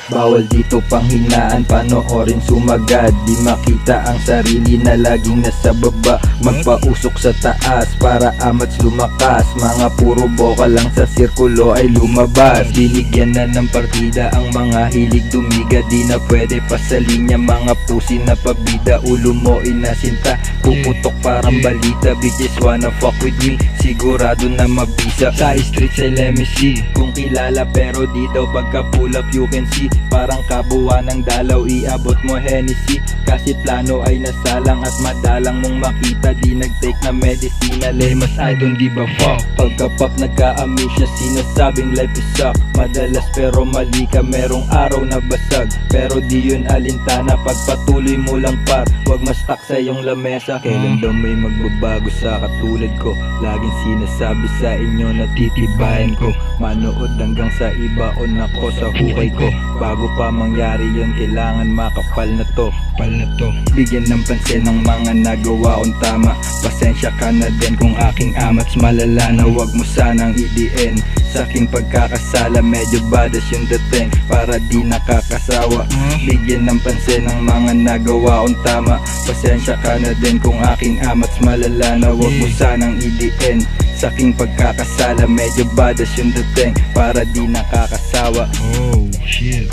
Bawal dito panghinaan, panoorin sumagad. Di makita ang sarili na laging nasa baba. Magpausok sa taas para amats lumakas. Mga puro boka lang sa sirkulo ay lumabas. Binigyan na ng partida ang mga hilig dumiga. Di na pwede pa sa linya, mga pusi na pabida. Ulo mo inasinta, puputok parang balita. Bitches wanna fuck with me, sigurado na mabisa. Sa streets ay let me see kung kilala, pero di daw pagka pull up you can see. Parang kabuuan ng dalaw, iabot mo Hennessy. Kasi plano ay nasalang at madalang mong makita. Di nag-take na medicina, lemas I don't give a fuck. Pagka-pop nagka-amnesia, sinasabing life is suck. Madalas pero mali ka, merong araw na basag. Pero di yun alintana, pagpatuloy mo lang par. Huwag ma-stuck sa iyong lamesa. Kailan daw may magbabago sa katulad ko? Laging sinasabi sa inyo na titibayan ko. Manood hanggang sa iba o nako sa hukay ko. Bago pa mangyari yun, kailangan makapal na to. Bigyan ng pansin ng mga nagawa kong tama. Pasensya ka na din kung aking amats malala na. Huwag mo sanang idiin sa aking pagkakasala. Medyo badas yung dating para di nakakasawa. Bigyan ng pansin ng mga nagawa kong tama. Pasensya ka na din kung aking amats malala na. Huwag mo sanang idiin sa aking pagkakasala. Medyo badas yung dating para di nakakasawa. Oh shit.